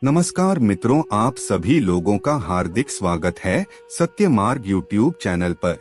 नमस्कार मित्रों, आप सभी लोगों का हार्दिक स्वागत है सत्य मार्ग यूट्यूब चैनल पर।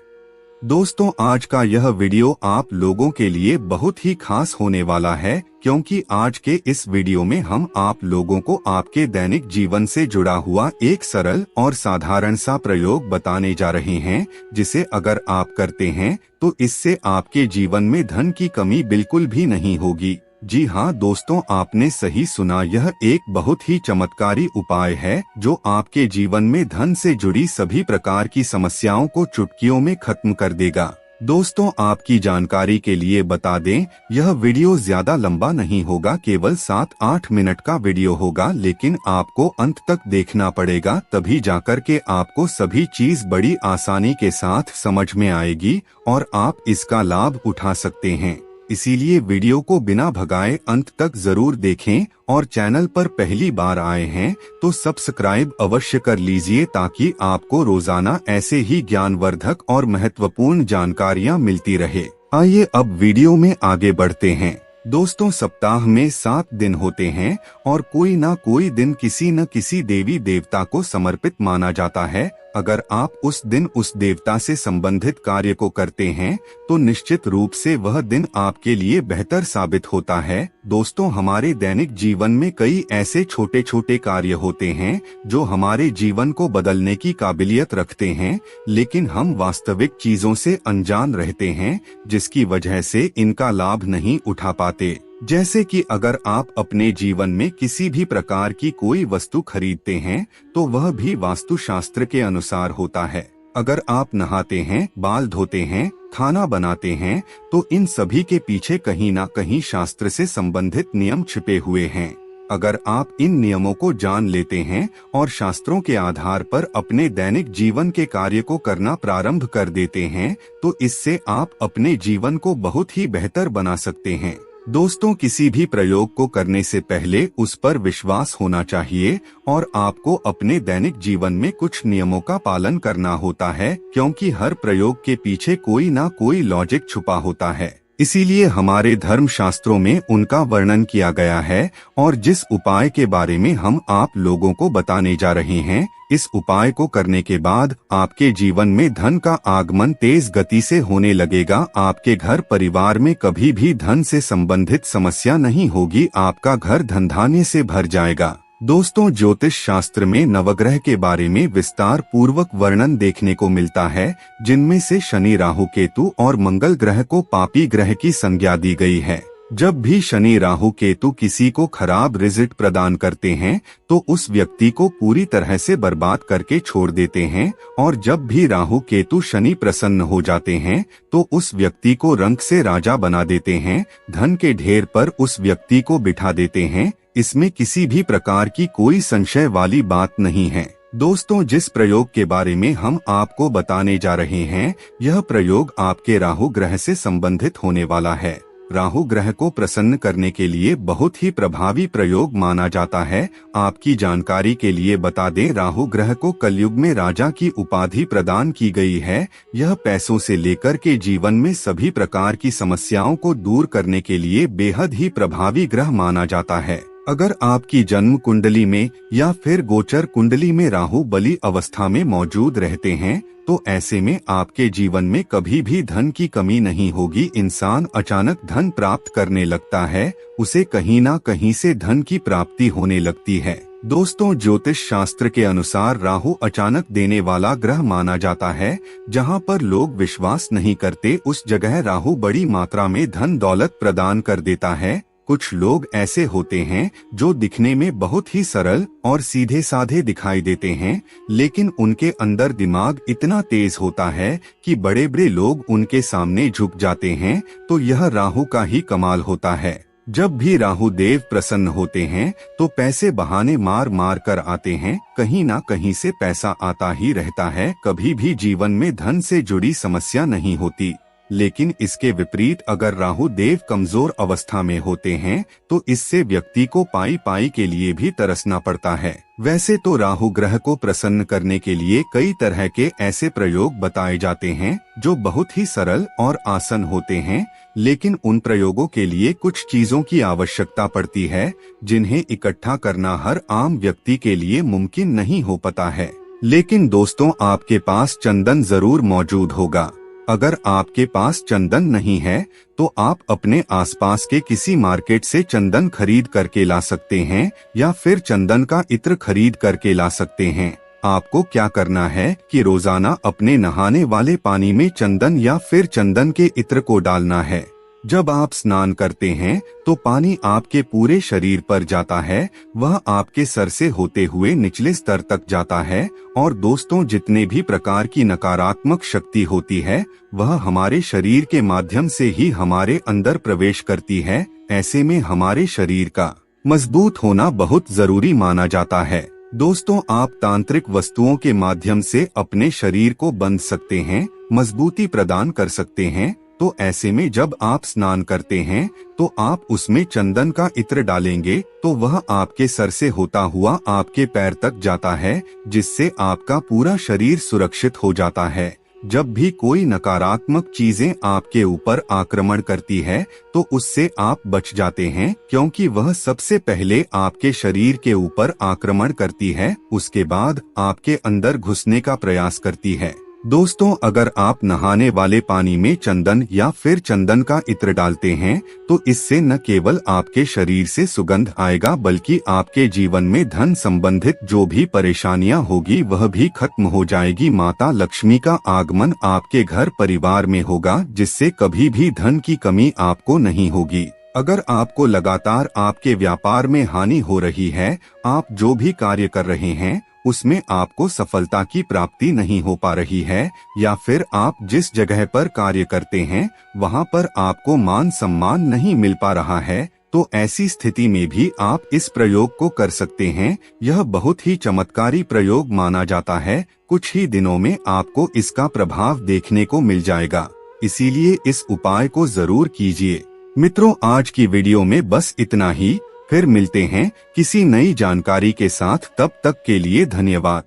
दोस्तों, आज का यह वीडियो आप लोगों के लिए बहुत ही खास होने वाला है, क्योंकि आज के इस वीडियो में हम आप लोगों को आपके दैनिक जीवन से जुड़ा हुआ एक सरल और साधारण सा प्रयोग बताने जा रहे हैं, जिसे अगर आप करते हैं तो इससे आपके जीवन में धन की कमी बिल्कुल भी नहीं होगी। जी हाँ दोस्तों, आपने सही सुना, यह एक बहुत ही चमत्कारी उपाय है जो आपके जीवन में धन से जुड़ी सभी प्रकार की समस्याओं को चुटकियों में खत्म कर देगा। दोस्तों, आपकी जानकारी के लिए बता दें, यह वीडियो ज्यादा लंबा नहीं होगा, केवल 7-8 मिनट का वीडियो होगा, लेकिन आपको अंत तक देखना पड़ेगा, तभी जाकर के आपको सभी चीज बड़ी आसानी के साथ समझ में आएगी और आप इसका लाभ उठा सकते हैं। इसीलिए वीडियो को बिना भगाए अंत तक जरूर देखें और चैनल पर पहली बार आए हैं तो सब्सक्राइब अवश्य कर लीजिए, ताकि आपको रोजाना ऐसे ही ज्ञानवर्धक और महत्वपूर्ण जानकारियां मिलती रहे। आइए अब वीडियो में आगे बढ़ते हैं। दोस्तों, सप्ताह में 7 दिन होते हैं और कोई ना कोई दिन किसी न किसी देवी देवता को समर्पित माना जाता है। अगर आप उस दिन उस देवता से संबंधित कार्य को करते हैं तो निश्चित रूप से वह दिन आपके लिए बेहतर साबित होता है। दोस्तों, हमारे दैनिक जीवन में कई ऐसे छोटे छोटे कार्य होते हैं जो हमारे जीवन को बदलने की काबिलियत रखते हैं, लेकिन हम वास्तविक चीजों से अनजान रहते हैं, जिसकी वजह से इनका लाभ नहीं उठा पाते। जैसे कि अगर आप अपने जीवन में किसी भी प्रकार की कोई वस्तु खरीदते हैं तो वह भी वास्तुशास्त्र के अनुसार होता है। अगर आप नहाते हैं, बाल धोते हैं, खाना बनाते हैं, तो इन सभी के पीछे कहीं ना कहीं शास्त्र से संबंधित नियम छिपे हुए हैं। अगर आप इन नियमों को जान लेते हैं और शास्त्रों के आधार पर अपने दैनिक जीवन के कार्य को करना प्रारंभ कर देते हैं तो इससे आप अपने जीवन को बहुत ही बेहतर बना सकते हैं। दोस्तों, किसी भी प्रयोग को करने से पहले उस पर विश्वास होना चाहिए और आपको अपने दैनिक जीवन में कुछ नियमों का पालन करना होता है, क्योंकि हर प्रयोग के पीछे कोई ना कोई लॉजिक छुपा होता है। इसीलिए हमारे धर्म शास्त्रों में उनका वर्णन किया गया है और जिस उपाय के बारे में हम आप लोगों को बताने जा रहे हैं, इस उपाय को करने के बाद आपके जीवन में धन का आगमन तेज गति से होने लगेगा। आपके घर परिवार में कभी भी धन से संबंधित समस्या नहीं होगी, आपका घर धन धान्य से भर जाएगा। दोस्तों, ज्योतिष शास्त्र में नवग्रह के बारे में विस्तार पूर्वक वर्णन देखने को मिलता है, जिनमें से शनि, राहु, केतु और मंगल ग्रह को पापी ग्रह की संज्ञा दी गई है। जब भी शनि, राहु, केतु किसी को खराब रिजल्ट प्रदान करते हैं तो उस व्यक्ति को पूरी तरह से बर्बाद करके छोड़ देते हैं, और जब भी राहु, केतु, शनि प्रसन्न हो जाते हैं तो उस व्यक्ति को रंक से राजा बना देते हैं, धन के ढेर पर उस व्यक्ति को बिठा देते हैं। इसमें किसी भी प्रकार की कोई संशय वाली बात नहीं है। दोस्तों, जिस प्रयोग के बारे में हम आपको बताने जा रहे हैं, यह प्रयोग आपके राहु ग्रह से संबंधित होने वाला है। राहु ग्रह को प्रसन्न करने के लिए बहुत ही प्रभावी प्रयोग माना जाता है। आपकी जानकारी के लिए बता दें, राहु ग्रह को कलयुग में राजा की उपाधि प्रदान की गई है। यह पैसों से लेकर के जीवन में सभी प्रकार की समस्याओं को दूर करने के लिए बेहद ही प्रभावी ग्रह माना जाता है। अगर आपकी जन्म कुंडली में या फिर गोचर कुंडली में राहु बली अवस्था में मौजूद रहते हैं तो ऐसे में आपके जीवन में कभी भी धन की कमी नहीं होगी। इंसान अचानक धन प्राप्त करने लगता है, उसे कहीं ना कहीं से धन की प्राप्ति होने लगती है। दोस्तों, ज्योतिष शास्त्र के अनुसार राहु अचानक देने वाला ग्रह माना जाता है। जहां पर लोग विश्वास नहीं करते, उस जगह राहु बड़ी मात्रा में धन दौलत प्रदान कर देता है। कुछ लोग ऐसे होते हैं जो दिखने में बहुत ही सरल और सीधे साधे दिखाई देते हैं, लेकिन उनके अंदर दिमाग इतना तेज होता है कि बड़े बड़े लोग उनके सामने झुक जाते हैं। तो यह राहु का ही कमाल होता है। जब भी राहु देव प्रसन्न होते हैं तो पैसे बहाने मार मार कर आते हैं, कहीं ना कहीं से पैसा आता ही रहता है, कभी भी जीवन में धन से जुड़ी समस्या नहीं होती। लेकिन इसके विपरीत अगर राहु देव कमजोर अवस्था में होते हैं तो इससे व्यक्ति को पाई पाई के लिए भी तरसना पड़ता है। वैसे तो राहु ग्रह को प्रसन्न करने के लिए कई तरह के ऐसे प्रयोग बताए जाते हैं जो बहुत ही सरल और आसान होते हैं, लेकिन उन प्रयोगों के लिए कुछ चीजों की आवश्यकता पड़ती है जिन्हें इकट्ठा करना हर आम व्यक्ति के लिए मुमकिन नहीं हो पाता है। लेकिन दोस्तों, आपके पास चंदन जरूर मौजूद होगा। अगर आपके पास चंदन नहीं है तो आप अपने आसपास के किसी मार्केट से चंदन खरीद करके ला सकते हैं या फिर चंदन का इत्र खरीद करके ला सकते हैं। आपको क्या करना है कि रोजाना अपने नहाने वाले पानी में चंदन या फिर चंदन के इत्र को डालना है। जब आप स्नान करते हैं तो पानी आपके पूरे शरीर पर जाता है, वह आपके सर से होते हुए निचले स्तर तक जाता है। और दोस्तों, जितने भी प्रकार की नकारात्मक शक्ति होती है वह हमारे शरीर के माध्यम से ही हमारे अंदर प्रवेश करती है। ऐसे में हमारे शरीर का मजबूत होना बहुत जरूरी माना जाता है। दोस्तों, आप तांत्रिक वस्तुओं के माध्यम से अपने शरीर को बांध सकते हैं, मजबूती प्रदान कर सकते हैं। तो ऐसे में जब आप स्नान करते हैं तो आप उसमें चंदन का इत्र डालेंगे तो वह आपके सर से होता हुआ आपके पैर तक जाता है, जिससे आपका पूरा शरीर सुरक्षित हो जाता है। जब भी कोई नकारात्मक चीजें आपके ऊपर आक्रमण करती है तो उससे आप बच जाते हैं, क्योंकि वह सबसे पहले आपके शरीर के ऊपर आक्रमण करती है, उसके बाद आपके अंदर घुसने का प्रयास करती है। दोस्तों, अगर आप नहाने वाले पानी में चंदन या फिर चंदन का इत्र डालते हैं तो इससे न केवल आपके शरीर से सुगंध आएगा बल्कि आपके जीवन में धन संबंधित जो भी परेशानियां होगी वह भी खत्म हो जाएगी। माता लक्ष्मी का आगमन आपके घर परिवार में होगा, जिससे कभी भी धन की कमी आपको नहीं होगी। अगर आपको लगातार आपके व्यापार में हानि हो रही है, आप जो भी कार्य कर रहे हैं उसमें आपको सफलता की प्राप्ति नहीं हो पा रही है, या फिर आप जिस जगह पर कार्य करते हैं वहां पर आपको मान सम्मान नहीं मिल पा रहा है, तो ऐसी स्थिति में भी आप इस प्रयोग को कर सकते हैं। यह बहुत ही चमत्कारी प्रयोग माना जाता है। कुछ ही दिनों में आपको इसका प्रभाव देखने को मिल जाएगा, इसीलिए इस उपाय को जरूर कीजिए। मित्रों, आज की वीडियो में बस इतना ही। फिर मिलते हैं किसी नई जानकारी के साथ, तब तक के लिए धन्यवाद।